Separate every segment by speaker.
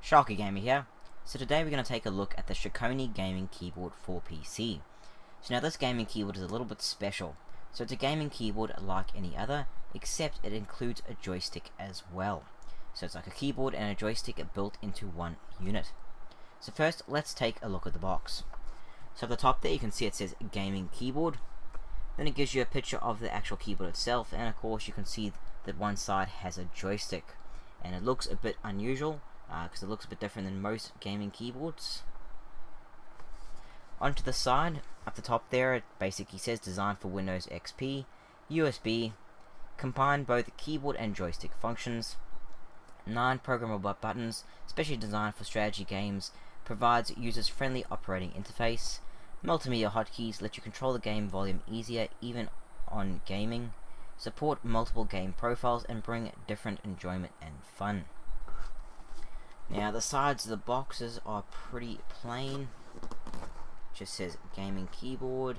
Speaker 1: Sharkie Gamer here. So today we're going to take a look at the Chicony Gaming Keyboard for PC. So now this gaming keyboard is a little bit special. So it's a gaming keyboard like any other, except it includes a joystick as well. So it's like a keyboard and a joystick built into one unit. So first, let's take a look at the box. So at the top there you can see it says Gaming Keyboard. Then it gives you a picture of the actual keyboard itself, and of course you can see that one side has a joystick. And it looks a bit unusual, because it looks a bit different than most gaming keyboards. Onto the side, up the top there, it basically says designed for Windows XP, USB, combine both keyboard and joystick functions, 9 programmable buttons, specially designed for strategy games, provides users-friendly operating interface, multimedia hotkeys let you control the game volume easier even on gaming, support multiple game profiles, and bring different enjoyment and fun. Now the sides of the boxes are pretty plain. Just says Gaming Keyboard,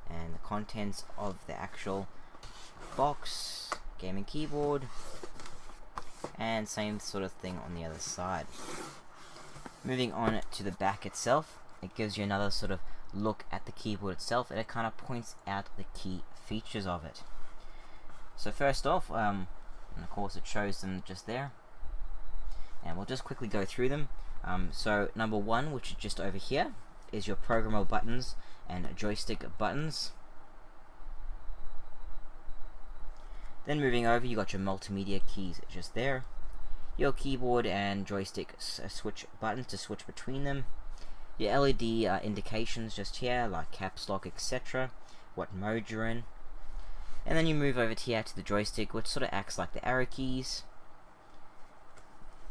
Speaker 1: and the contents of the actual box, Gaming Keyboard, and same sort of thing on the other side. Moving on to the back itself, it gives you another sort of look at the keyboard itself, and it kind of points out the key features of it. So first off, and of course it shows them just there, and we'll just quickly go through them. So number 1, which is just over here, is your programmable buttons and joystick buttons. Then moving over, you got your multimedia keys just there, your keyboard and joystick switch buttons to switch between them, your LED indications just here, like caps lock, etc., what mode you're in. And then you move over here to the joystick, which sort of acts like the arrow keys.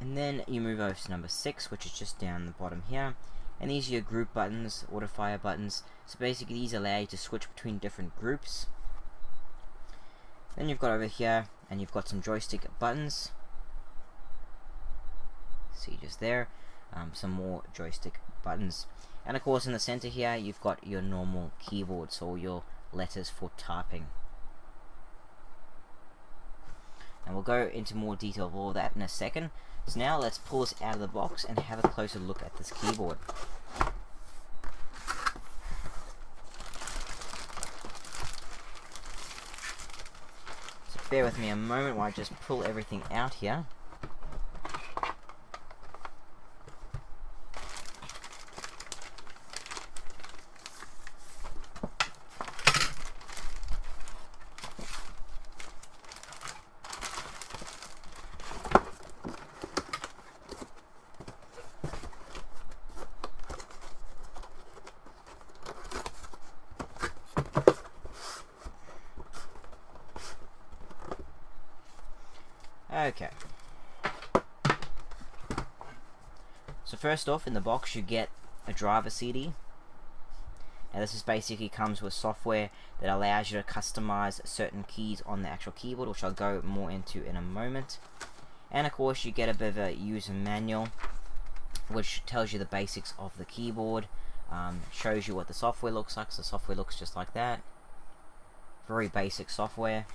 Speaker 1: And then you move over to number 6, which is just down the bottom here. And these are your group buttons, auto fire buttons. So basically these allow you to switch between different groups. Then you've got over here, and you've got some joystick buttons. See just there, some more joystick buttons. And of course in the center here, you've got your normal keyboard, so all your letters for typing. And we'll go into more detail of all of that in a second. So now let's pull this out of the box and have a closer look at this keyboard. So bear with me a moment while I just pull everything out here. Okay. So first off, in the box you get a driver CD. Now this is basically comes with software that allows you to customize certain keys on the actual keyboard, which I'll go more into in a moment. And of course you get a bit of a user manual, which tells you the basics of the keyboard, shows you what the software looks like. So the software looks just like that. Very basic software.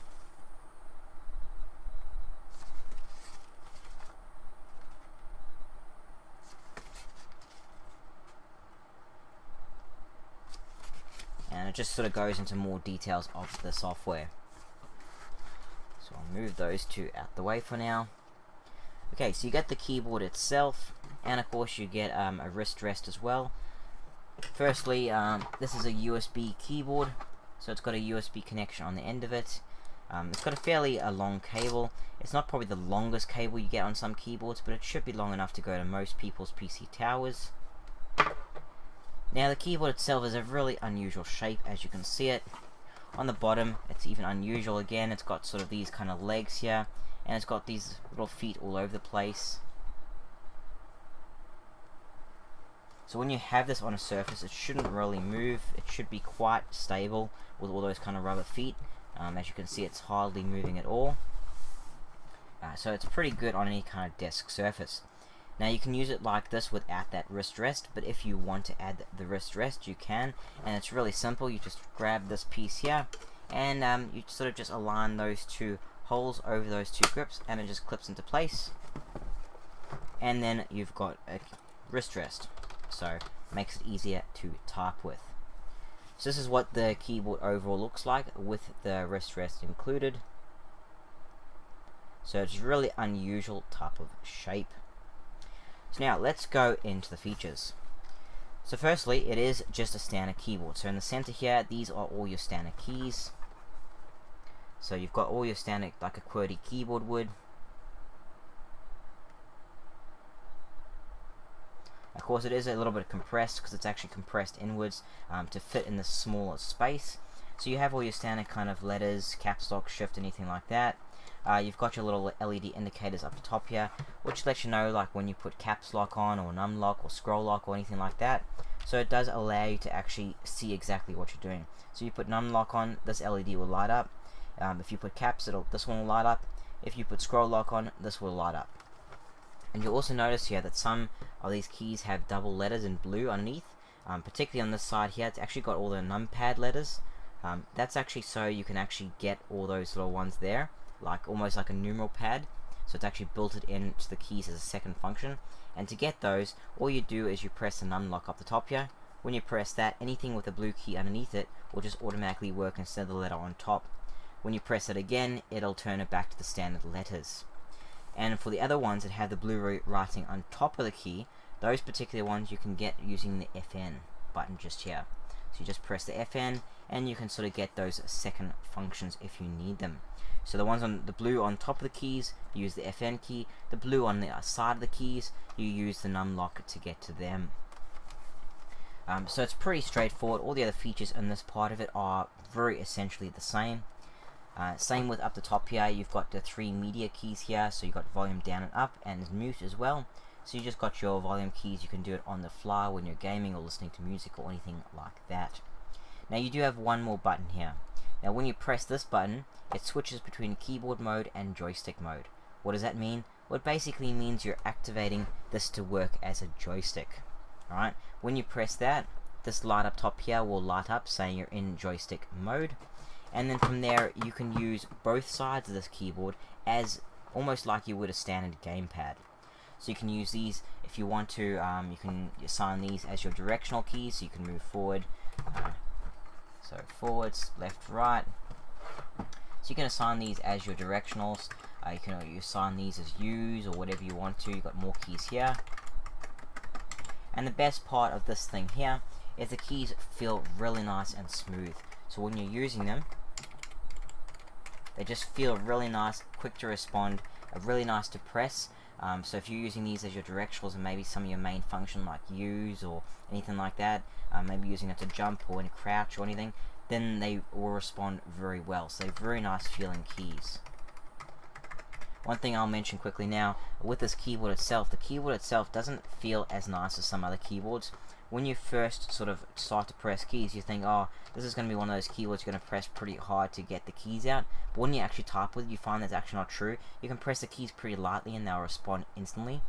Speaker 1: And it just sort of goes into more details of the software. So I'll move those two out the way for now. Okay, so you get the keyboard itself, and of course you get a wrist rest as well. Firstly, this is a USB keyboard, so it's got a USB connection on the end of it. It's got a fairly long cable. It's not probably the longest cable you get on some keyboards, but it should be long enough to go to most people's PC towers. Now the keyboard itself is a really unusual shape, as you can see it. On the bottom, it's even unusual again. It's got sort of these kind of legs here, and it's got these little feet all over the place. So when you have this on a surface, it shouldn't really move. It should be quite stable with all those kind of rubber feet. As you can see, it's hardly moving at all. So it's pretty good on any kind of desk surface. Now you can use it like this without that wrist rest, but if you want to add the wrist rest, you can, and it's really simple. You just grab this piece here, and you sort of just align those two holes over those two grips, and it just clips into place. and then you've got a wrist rest, so makes it easier to type with. So this is what the keyboard overall looks like with the wrist rest included. So it's really unusual type of shape. So now let's go into the features. So firstly, it is just a standard keyboard. So in the center here, these are all your standard keys. So you've got all your standard, like a QWERTY keyboard would. Of course, it is a little bit compressed because it's actually compressed inwards to fit in the smaller space. So you have all your standard kind of letters, caps lock, shift, anything like that. You've got your little LED indicators up the top here, which lets you know like when you put caps lock on, or num lock, or scroll lock, or anything like that. So it does allow you to actually see exactly what you're doing. So you put num lock on, this LED will light up. If you put caps, this one will light up. If you put scroll lock on, this will light up. And you'll also notice here that some of these keys have double letters in blue underneath. Particularly on this side here, it's actually got all the numpad letters. That's actually so you can actually get all those little ones there, like almost like a numeral pad. So it's actually built it into the keys as a second function. And to get those, all you do is you press the num lock up the top here. When you press that, anything with a blue key underneath it will just automatically work instead of the letter on top. When you press it again, it'll turn it back to the standard letters. And for the other ones that have the blue writing on top of the key, those particular ones you can get using the FN button just here. So you just press the FN and you can sort of get those second functions if you need them. So the ones on the blue on top of the keys, you use the FN key. The blue on the side of the keys, you use the num lock to get to them. So it's pretty straightforward. All the other features in this part of it are very essentially the same. Same with up the top here, you've got the 3 media keys here, so you've got volume down and up, and mute as well. So you just got your volume keys, you can do it on the fly when you're gaming or listening to music or anything like that. Now you do have one more button here. Now when you press this button, it switches between keyboard mode and joystick mode. What does that mean? Well, it basically means you're activating this to work as a joystick. Alright, when you press that, this light up top here will light up saying you're in joystick mode. And then from there, you can use both sides of this keyboard as almost like you would a standard gamepad. So you can use these if you want to. You can assign these as your directional keys, so you can move forward. So forwards, left, right. So you can assign these as your directionals. You can assign these as U's or whatever you want to. You've got more keys here. And the best part of this thing here is the keys feel really nice and smooth. So when you're using them, they just feel really nice, quick to respond, really nice to press. So if you're using these as your directionals and maybe some of your main function like U's or anything like that, maybe using it to jump or in crouch or anything, then they will respond very well. So they're very nice feeling keys. One thing I'll mention quickly now, with this keyboard itself, the keyboard itself doesn't feel as nice as some other keyboards. When you first sort of start to press keys, you think, oh, this is going to be one of those keyboards you're going to press pretty hard to get the keys out. But when you actually type with it, you find that's actually not true. You can press the keys pretty lightly and they'll respond instantly.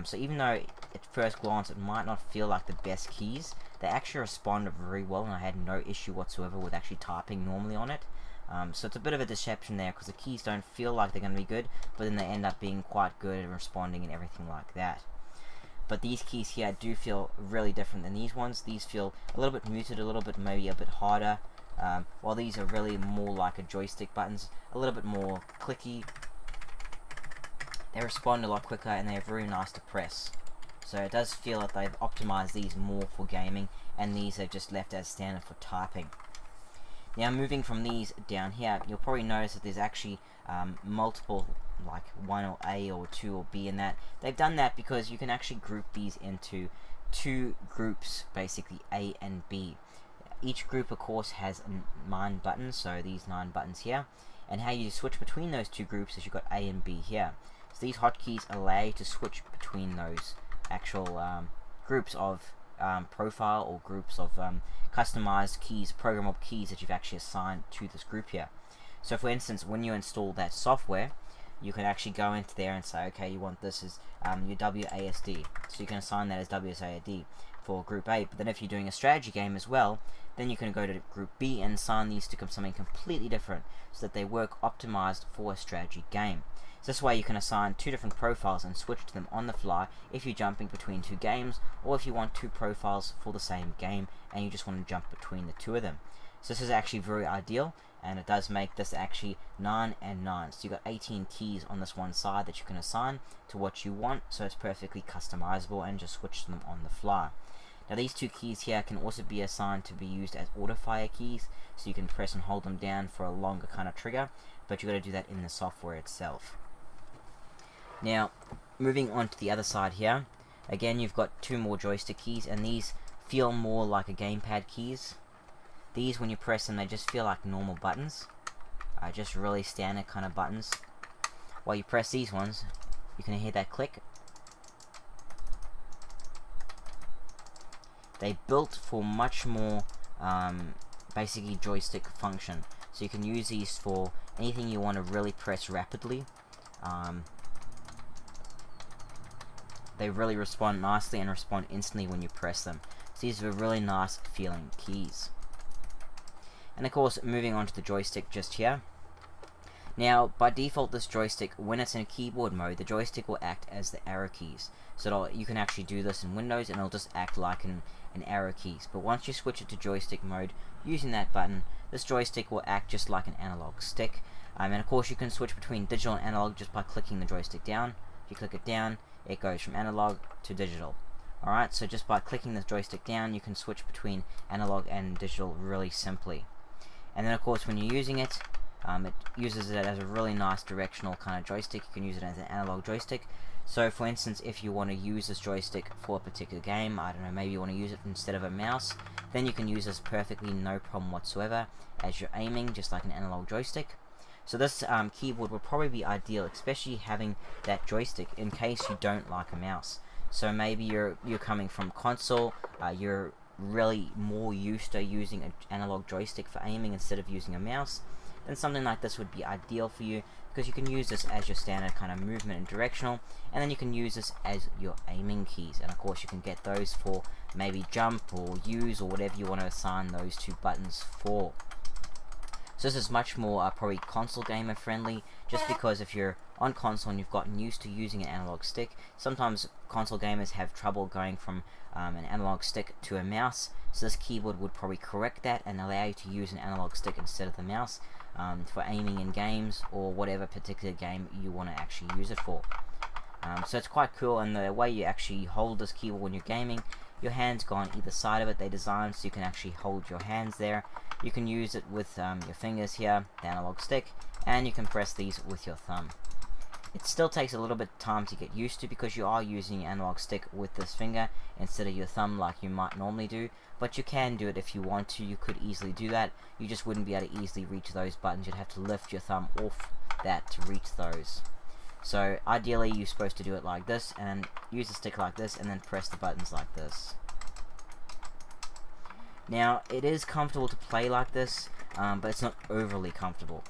Speaker 1: So even though at first glance it might not feel like the best keys, they actually respond very well, and I had no issue whatsoever with actually typing normally on it. So it's a bit of a deception there because the keys don't feel like they're going to be good, but then they end up being quite good at responding and everything like that. But these keys here do feel really different than these ones. These feel a little bit muted, a little bit maybe a bit harder, while these are really more like a joystick buttons, a little bit more clicky. They respond a lot quicker and they're very nice to press. So it does feel like they've optimized these more for gaming, and these are just left as standard for typing. Now moving from these down here, you'll probably notice that there's actually multiple, like 1 or A or 2 or B in that. They've done that because you can actually group these into 2 groups, basically A and B. Each group of course has 9 buttons, so these 9 buttons here. And how you switch between those 2 groups is you've got A and B here. So these hotkeys allow you to switch between those actual groups of profile or groups of customized keys, programmable keys that you've actually assigned to this group here. So for instance, when you install that software, you can actually go into there and say, okay, you want this as your WASD, so you can assign that as WASD for Group A. But then if you're doing a strategy game as well, then you can go to Group B and assign these to something completely different, so that they work optimized for a strategy game. So this way you can assign 2 different profiles and switch to them on the fly if you're jumping between 2 games, or if you want 2 profiles for the same game and you just want to jump between the 2 of them. So this is actually very ideal, and it does make this actually 9 and 9. So you've got 18 keys on this one side that you can assign to what you want, so it's perfectly customizable and just switch them on the fly. Now these 2 keys here can also be assigned to be used as auto fire keys, so you can press and hold them down for a longer kind of trigger, but you've got to do that in the software itself. Now, moving on to the other side here, again you've got 2 more joystick keys, and these feel more like a gamepad keys. These, when you press them, they just feel like normal buttons, just really standard kind of buttons. While you press these ones, you can hear that click. They built for much more basically joystick function, so you can use these for anything you want to really press rapidly. They really respond nicely and respond instantly when you press them. So these are really nice feeling keys. And of course, moving on to the joystick just here. Now, by default, this joystick, when it's in keyboard mode, the joystick will act as the arrow keys. So you can actually do this in Windows, and it'll just act like an arrow keys. But once you switch it to joystick mode, using that button, this joystick will act just like an analog stick. And of course, you can switch between digital and analog just by clicking the joystick down. If you click it down, it goes from analog to digital. Alright, so just by clicking the joystick down, you can switch between analog and digital really simply. And then of course, when you're using it, it uses it as a really nice directional kind of joystick. You can use it as an analog joystick. So for instance, if you want to use this joystick for a particular game, I don't know, maybe you want to use it instead of a mouse, then you can use this perfectly, no problem whatsoever, as you're aiming, just like an analog joystick. So this keyboard would probably be ideal, especially having that joystick in case you don't like a mouse. So maybe you're coming from console, you're really more used to using an analog joystick for aiming instead of using a mouse, then something like this would be ideal for you, because you can use this as your standard kind of movement and directional, and then you can use this as your aiming keys. And of course you can get those for maybe jump or use or whatever you want to assign those 2 buttons for. So this is much more probably console gamer friendly, just because if you're on console and you've gotten used to using an analog stick, sometimes console gamers have trouble going from an analog stick to a mouse, so this keyboard would probably correct that and allow you to use an analog stick instead of the mouse for aiming in games or whatever particular game you want to actually use it for. So it's quite cool, and the way you actually hold this keyboard when you're gaming, your hands go on either side of it. They designed so you can actually hold your hands there. You can use it with your fingers here, the analog stick, and you can press these with your thumb. It still takes a little bit of time to get used to, because you are using an analog stick with this finger instead of your thumb like you might normally do, but you can do it if you want to. You could easily do that. You just wouldn't be able to easily reach those buttons. You'd have to lift your thumb off that to reach those. So ideally you're supposed to do it like this, and use the stick like this, and then press the buttons like this. Now, it is comfortable to play like this, but it's not overly comfortable.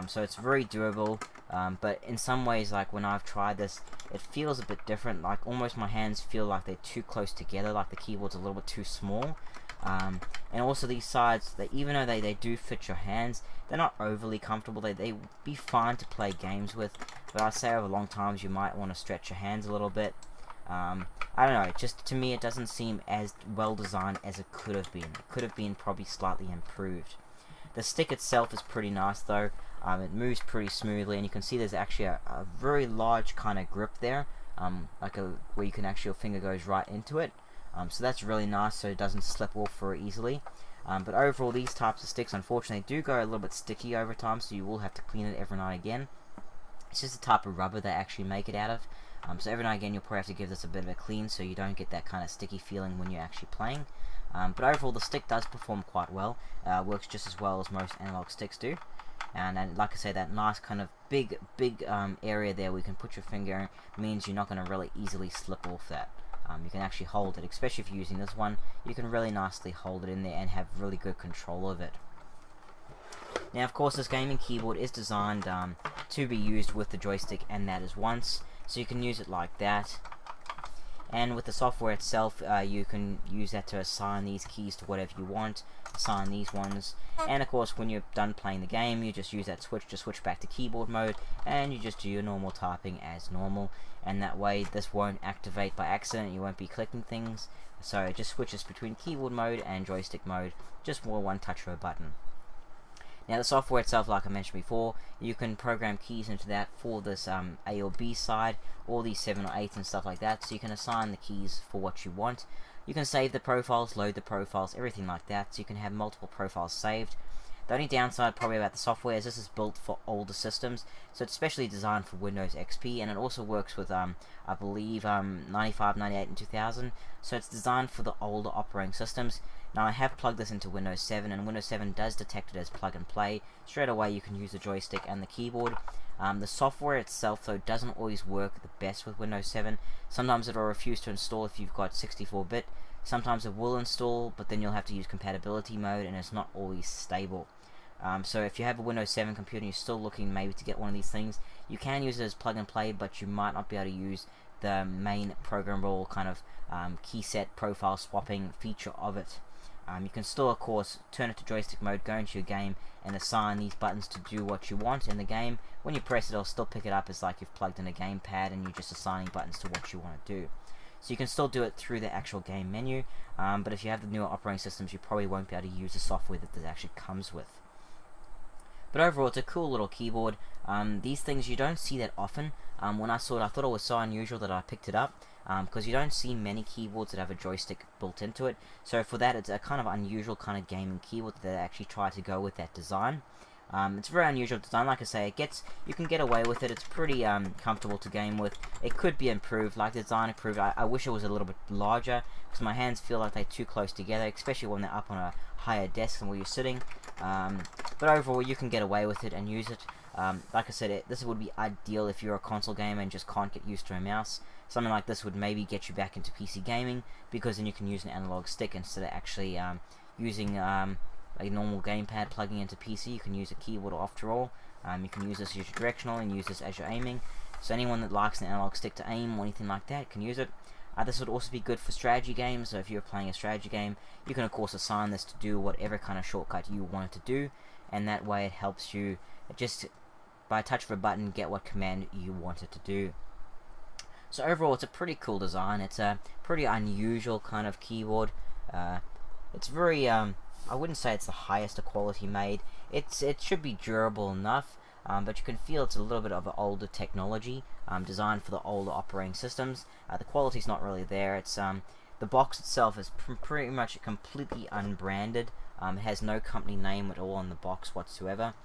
Speaker 1: So it's very durable, but in some ways, like when I've tried this, it feels a bit different. Like almost my hands feel like they're too close together, like the keyboard's a little bit too small. And also these sides, even though they do fit your hands, they're not overly comfortable. They would be fine to play games with, but I'd say over long times you might want to stretch your hands a little bit. I don't know, just to me it doesn't seem as well designed as it could have been. It could have been probably slightly improved. The stick itself is pretty nice though. It moves pretty smoothly, and you can see there's actually a very large kind of grip there, where you can actually, your finger goes right into it. So that's really nice, so it doesn't slip off very easily. But overall, these types of sticks unfortunately do go a little bit sticky over time, so you will have to clean it every now and again. It's just the type of rubber they actually make it out of. So every now and again you'll probably have to give this a bit of a clean so you don't get that kind of sticky feeling when you're actually playing. But overall the stick does perform quite well. Works just as well as most analog sticks do. And like I say, that nice kind of big area there where you can put your finger in means you're not going to really easily slip off that. You can actually hold it, especially if you're using this one. You can really nicely hold it in there and have really good control of it. Now, of course, this gaming keyboard is designed to be used with the joystick, and that is once, so you can use it like that. And with the software itself, you can use that to assign these keys to whatever you want, assign these ones, and of course when you're done playing the game, you just use that switch to switch back to keyboard mode, and you just do your normal typing as normal, and that way this won't activate by accident, you won't be clicking things, so it just switches between keyboard mode and joystick mode, just for one touch of a button. Now the software itself, like I mentioned before, you can program keys into that for this A or B side, or these 7 or 8 and stuff like that, so you can assign the keys for what you want. You can save the profiles, load the profiles, everything like that, so you can have multiple profiles saved. The only downside probably about the software is this is built for older systems, so it's specially designed for Windows XP, and it also works with, I believe, 95, 98, and 2000, so it's designed for the older operating systems. Now I have plugged this into Windows 7, and Windows 7 does detect it as plug and play. Straight away you can use the joystick and the keyboard. The software itself though doesn't always work the best with Windows 7. Sometimes it will refuse to install if you've got 64-bit. Sometimes it will install, but then you'll have to use compatibility mode, and it's not always stable. So if you have a Windows 7 computer and you're still looking maybe to get one of these things, you can use it as plug and play, but you might not be able to use the main programmable kind of key set profile swapping feature of it. You can still, of course, turn it to joystick mode, go into your game, and assign these buttons to do what you want in the game. When you press it, it'll still pick it up as like you've plugged in a gamepad and you're just assigning buttons to what you want to do. So you can still do it through the actual game menu, but if you have the newer operating systems, you probably won't be able to use the software that this actually comes with. But overall, it's a cool little keyboard. These things you don't see that often. When I saw it, I thought it was so unusual that I picked it up, because you don't see many keyboards that have a joystick built into it. So for that, it's a kind of unusual kind of gaming keyboard that they actually try to go with that design. It's a very unusual design. Like I say, you can get away with it. It's pretty comfortable to game with. It could be improved, like the design improved. I wish it was a little bit larger, because my hands feel like they're too close together, especially when they're up on a higher desk than where you're sitting. But overall, you can get away with it and use it. Like I said, this would be ideal if you're a console gamer and just can't get used to a mouse. Something like this would maybe get you back into PC gaming, because then you can use an analog stick instead of actually using a normal gamepad plugging into PC. You can use a keyboard after all. You can use this as your directional and use this as your aiming. So anyone that likes an analog stick to aim or anything like that can use it. This would also be good for strategy games, so if you're playing a strategy game, you can of course assign this to do whatever kind of shortcut you want it to do, and that way it helps you just by a touch of a button get what command you want it to do. So overall, it's a pretty cool design. It's a pretty unusual kind of keyboard. It's very, I wouldn't say it's the highest of quality made. It should be durable enough, but you can feel it's a little bit of an older technology, designed for the older operating systems. The quality's not really there. It's the box itself is pretty much completely unbranded. It has no company name at all on the box whatsoever.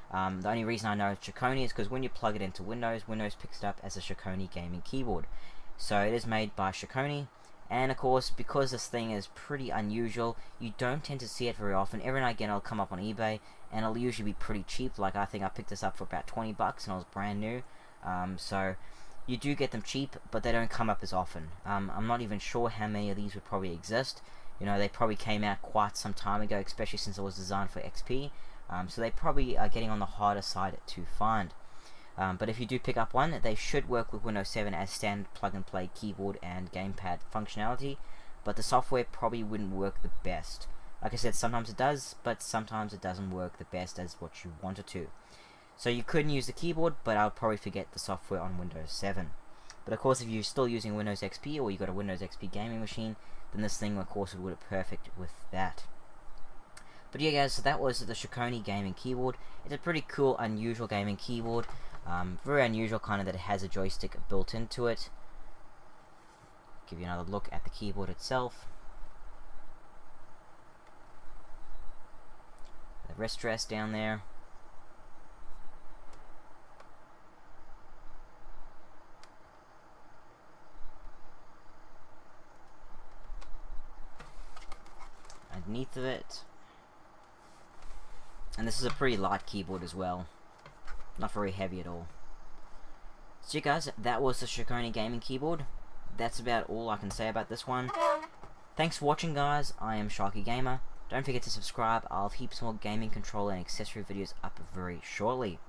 Speaker 1: The only reason I know it's Chicony is because when you plug it into Windows, Windows picks it up as a Chicony Gaming Keyboard. So it is made by Chicony, and of course, because this thing is pretty unusual, you don't tend to see it very often. Every now and again it'll come up on eBay, and it'll usually be pretty cheap. Like I think I picked this up for about 20 bucks and it was brand new. So you do get them cheap, but they don't come up as often. I'm not even sure how many of these would probably exist. You know, they probably came out quite some time ago, especially since it was designed for XP. So they probably are getting on the harder side to find. But if you do pick up one, they should work with Windows 7 as standard plug-and-play keyboard and gamepad functionality, but the software probably wouldn't work the best. Like I said, sometimes it does, but sometimes it doesn't work the best as what you want it to. So you couldn't use the keyboard, but I would probably forget the software on Windows 7. But of course, if you're still using Windows XP, or you've got a Windows XP gaming machine, then this thing, of course, would work perfect with that. But yeah guys, so that was the Chicony Gaming Keyboard. It's a pretty cool, unusual gaming keyboard. Very unusual kind of that it has a joystick built into it. Give you another look at the keyboard itself. The wrist rest down there. Underneath of it. And this is a pretty light keyboard as well. Not very heavy at all. So yeah guys, that was the Chicony Gaming Keyboard. That's about all I can say about this one. Thanks for watching guys, I am Sharkie Gamer. Don't forget to subscribe. I'll have heaps more gaming controller and accessory videos up very shortly.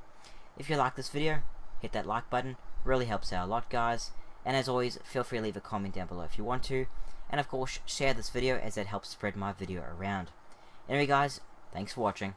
Speaker 1: If you like this video, hit that like button. Really helps out a lot, guys. And as always, feel free to leave a comment down below if you want to. And of course, share this video as that helps spread my video around. Anyway guys, thanks for watching.